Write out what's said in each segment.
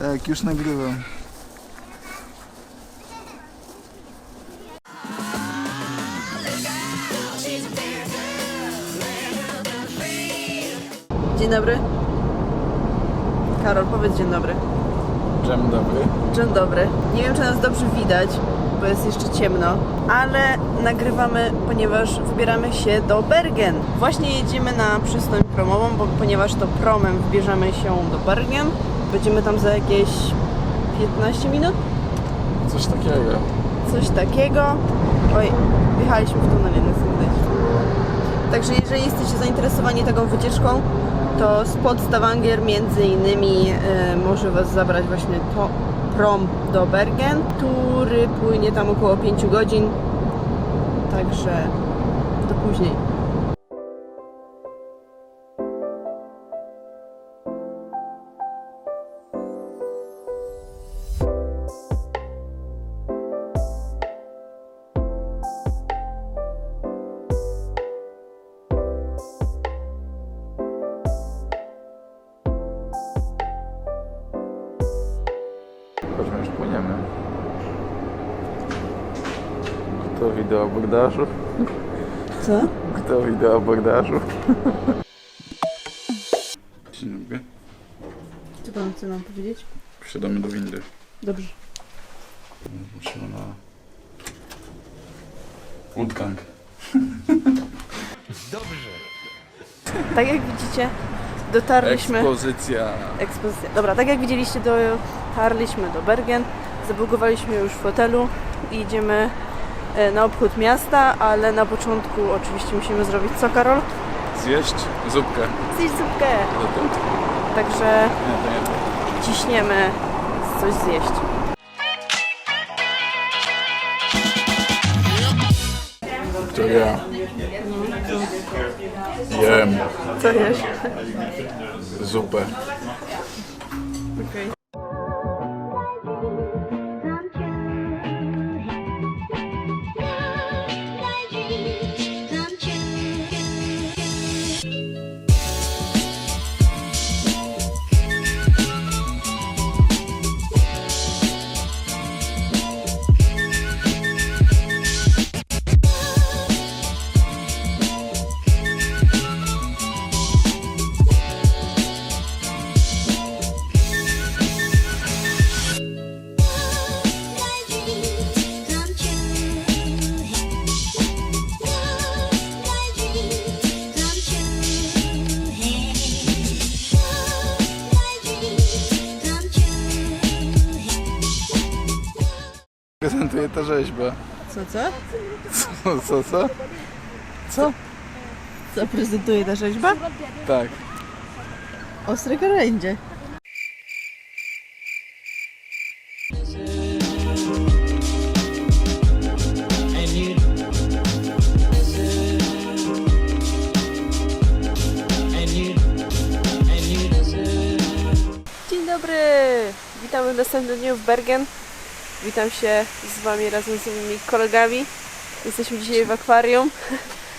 Tak, już nagrywam. Dzień dobry. Karol, powiedz dzień dobry. Dzień dobry. Dzień dobry. Nie wiem, czy nas dobrze widać, bo jest jeszcze ciemno, ale nagrywamy, ponieważ wybieramy się do Bergen. Właśnie jedziemy na przystań promową, ponieważ to promem wybierzemy się do Bergen. Będziemy tam za jakieś 15 minut? Coś takiego. Coś takiego. Oj, wjechaliśmy w tunel, nie chcę widać. Także jeżeli jesteście zainteresowani taką wycieczką, to spod Stavanger między innymi może Was zabrać właśnie to prom do Bergen, który płynie tam około 5 godzin. Także do później. Chodźmy, już płyniemy. Gotowi do abordażu? Co? Gotowi do abordażu? Dzień dobry. Co Pan chce nam powiedzieć? Wsiadamy do windy. Dobrze. Musimy na... Udgang. Tak jak widzicie, dotarliśmy... Ekspozycja. Ekspozycja. Dobra, tak jak widzieliście, dotarliśmy do Bergen, zablokowaliśmy już w hotelu i idziemy na obchód miasta, ale na początku oczywiście musimy zrobić co, Karol? Zjeść zupkę. Zjeść zupkę! Dotąd. Także Nie, to nie to. ciśniemy coś zjeść. To ja. Jem Co jesz? zupę. Okej. Prezentuje ta rzeźba. Co? Co? Co? Co prezentuje ta rzeźba? Tak. Ostre karędzie. Dzień dobry! Witamy w następnym dniu w Bergen. Witam się z Wami razem z moimi kolegami. Jesteśmy dzisiaj w akwarium,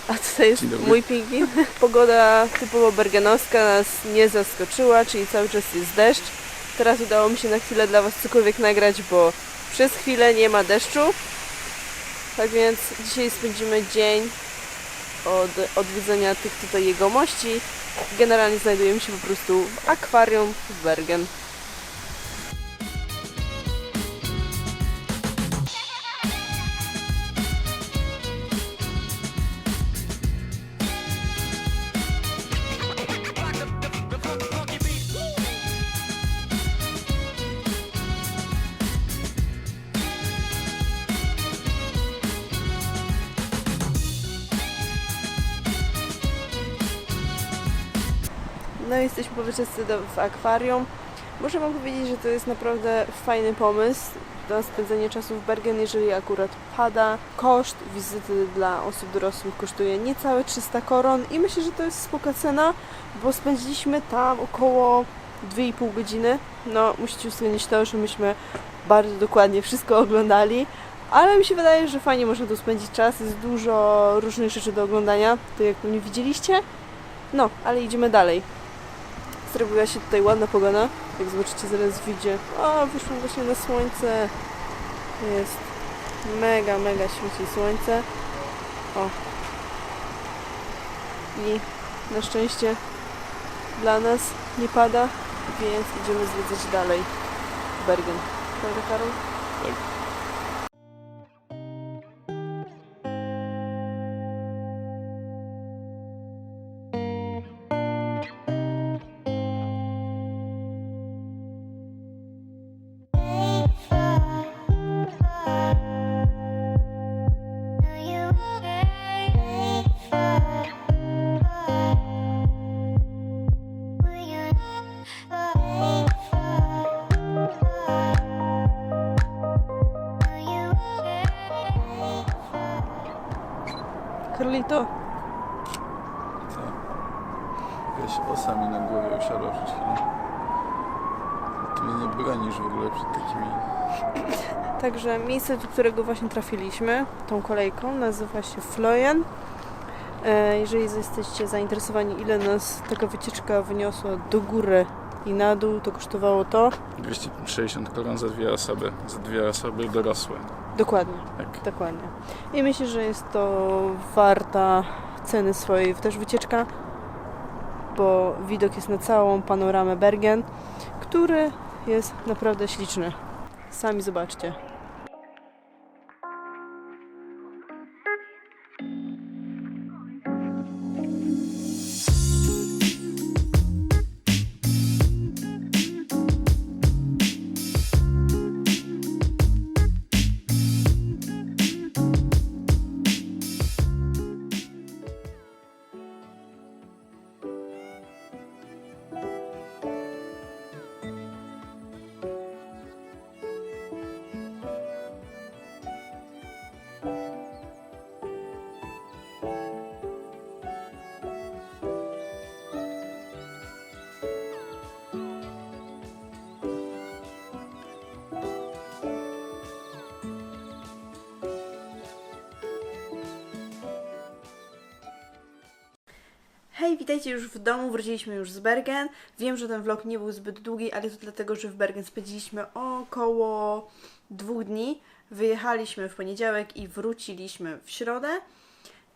a tutaj jest mój pingwin. Pogoda typowo bergenowska nas nie zaskoczyła, czyli cały czas jest deszcz. Teraz udało mi się na chwilę dla Was cokolwiek nagrać, bo przez chwilę nie ma deszczu. Tak więc dzisiaj spędzimy dzień od odwiedzenia tych tutaj jegomości. Generalnie znajdujemy się po prostu w akwarium w Bergen. No i jesteśmy po wycieczce w akwarium. Muszę Wam powiedzieć, że to jest naprawdę fajny pomysł na spędzenie czasu w Bergen, jeżeli akurat pada. Koszt wizyty dla osób dorosłych kosztuje niecałe 300 koron i myślę, że to jest spoko cena, bo spędziliśmy tam około 2,5 godziny. No, musicie uwzględnić to, że myśmy bardzo dokładnie wszystko oglądali, ale mi się wydaje, że fajnie można tu spędzić czas. Jest dużo różnych rzeczy do oglądania, to jak pewnie widzieliście. No, ale idziemy dalej. Zrobiła się tutaj ładna pogoda. Jak zobaczycie zaraz widzicie. O, wyszło właśnie na słońce. Jest mega, mega świeci słońce. O. I na szczęście dla nas nie pada, więc idziemy zwiedzać dalej Bergen. Prawda, Karol? Tak. Karlito, Co? Jakaś osa mi na głowie usiadła przed chwilą. Ty mnie nie bronisz w ogóle przed takimi... także miejsce, do którego właśnie trafiliśmy, tą kolejką, nazywa się Fløyen. Jeżeli jesteście zainteresowani, ile nas taka wycieczka wyniosła do góry i na dół, to kosztowało to 260 koron za 2 osoby. Za 2 osoby dorosłe. dokładnie. Tak. Dokładnie. I myślę, że jest to warta ceny swojej też wycieczka, bo widok jest na całą panoramę Bergen, który jest naprawdę śliczny. Sami zobaczcie. Hej, witajcie już w domu, wróciliśmy już z Bergen. Wiem, że ten vlog nie był zbyt długi, ale to dlatego, że w Bergen spędziliśmy około 2 dni. Wyjechaliśmy w poniedziałek i wróciliśmy w środę.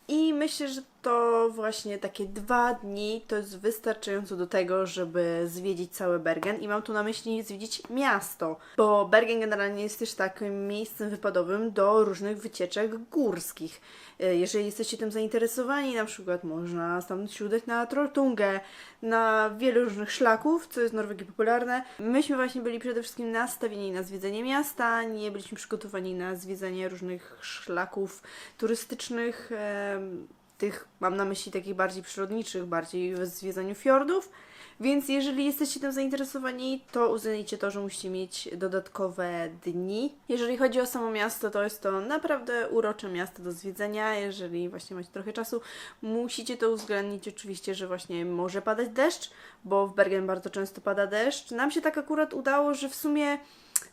I myślę, że to właśnie takie 2 dni to jest wystarczająco do tego, żeby zwiedzić cały Bergen. I mam tu na myśli zwiedzić miasto, bo Bergen generalnie jest też takim miejscem wypadowym do różnych wycieczek górskich. Jeżeli jesteście tym zainteresowani, na przykład można stamtąd się udać na Trolltungę, na wiele różnych szlaków, co jest w Norwegii popularne. Myśmy właśnie byli przede wszystkim nastawieni na zwiedzanie miasta, nie byliśmy przygotowani na zwiedzanie różnych szlaków turystycznych, tych mam na myśli takich bardziej przyrodniczych, bardziej w zwiedzaniu fiordów. Więc jeżeli jesteście tym zainteresowani, to uznajcie to, że musicie mieć dodatkowe dni. Jeżeli chodzi o samo miasto, to jest to naprawdę urocze miasto do zwiedzenia. Jeżeli właśnie macie trochę czasu, musicie to uwzględnić oczywiście, że właśnie może padać deszcz, bo w Bergen bardzo często pada deszcz. Nam się tak akurat udało, że w sumie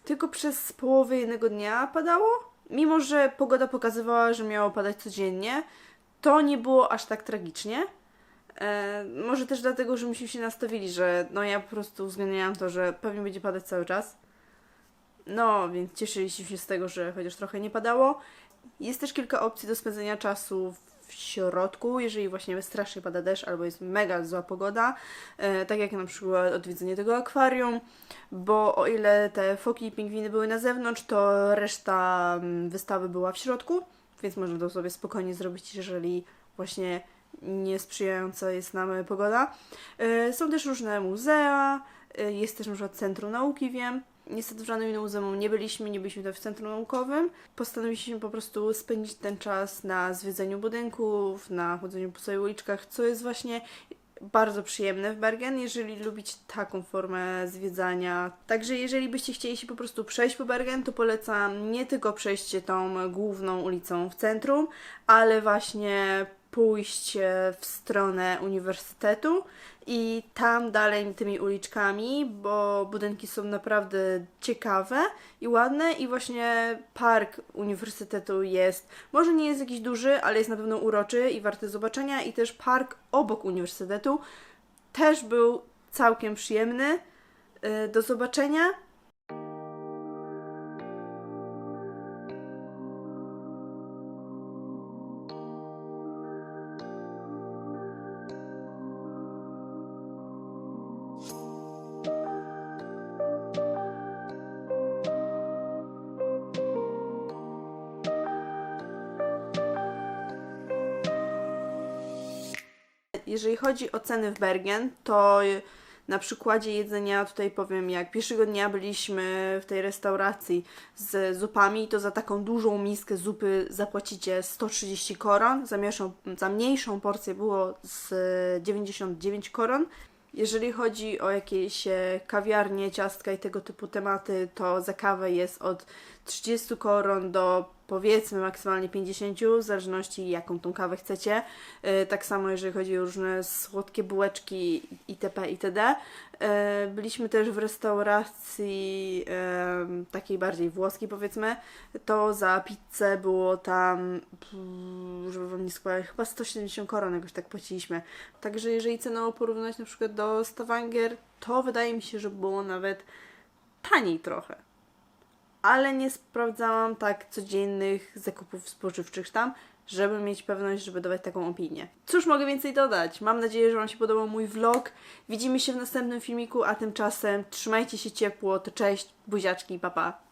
tylko przez połowę jednego dnia padało. Mimo że pogoda pokazywała, że miało padać codziennie, to nie było aż tak tragicznie. Może też dlatego, że myśmy się nastawili, że no ja po prostu uwzględniałam to, że pewnie będzie padać cały czas. No, więc cieszyliśmy się z tego, że chociaż trochę nie padało. Jest też kilka opcji do spędzenia czasu w środku, jeżeli właśnie strasznie pada deszcz albo jest mega zła pogoda. Tak jak na przykład odwiedzenie tego akwarium, bo o ile te foki i pingwiny były na zewnątrz, to reszta wystawy była w środku, więc można to sobie spokojnie zrobić, jeżeli właśnie niesprzyjająca jest nam pogoda. Są też różne muzea, jest też na przykład Centrum Nauki, wiem. Niestety w żadnym innym muzeum nie byliśmy tutaj w Centrum Naukowym. Postanowiliśmy po prostu spędzić ten czas na zwiedzaniu budynków, na chodzeniu po całych uliczkach, co jest właśnie bardzo przyjemne w Bergen, jeżeli lubicie taką formę zwiedzania. Także jeżeli byście chcieli się po prostu przejść po Bergen, to polecam nie tylko przejście tą główną ulicą w centrum, ale właśnie pójść w stronę uniwersytetu i tam dalej tymi uliczkami, bo budynki są naprawdę ciekawe i ładne i właśnie park uniwersytetu jest, może nie jest jakiś duży, ale jest na pewno uroczy i warty zobaczenia i też park obok uniwersytetu też był całkiem przyjemny. Do zobaczenia. Jeżeli chodzi o ceny w Bergen, to na przykładzie jedzenia tutaj powiem, jak pierwszego dnia byliśmy w tej restauracji z zupami, to za taką dużą miskę zupy zapłacicie 130 koron, za mniejszą porcję było z 99 koron. Jeżeli chodzi o jakieś kawiarnie, ciastka i tego typu tematy, to za kawę jest od 30 koron do powiedzmy maksymalnie 50, w zależności jaką tą kawę chcecie. Tak samo jeżeli chodzi o różne słodkie bułeczki itp. itd. Byliśmy też w restauracji takiej bardziej włoskiej powiedzmy, to za pizzę było tam, żeby wam nie składać, chyba 170 koron jakoś tak płaciliśmy. Także jeżeli cenowo porównać na przykład do Stavanger, to wydaje mi się, że było nawet taniej trochę. Ale nie sprawdzałam tak codziennych zakupów spożywczych tam, żeby mieć pewność, żeby dawać taką opinię. Cóż mogę więcej dodać? Mam nadzieję, że wam się podobał mój vlog. Widzimy się w następnym filmiku, a tymczasem trzymajcie się ciepło, to cześć, buziaczki, pa pa!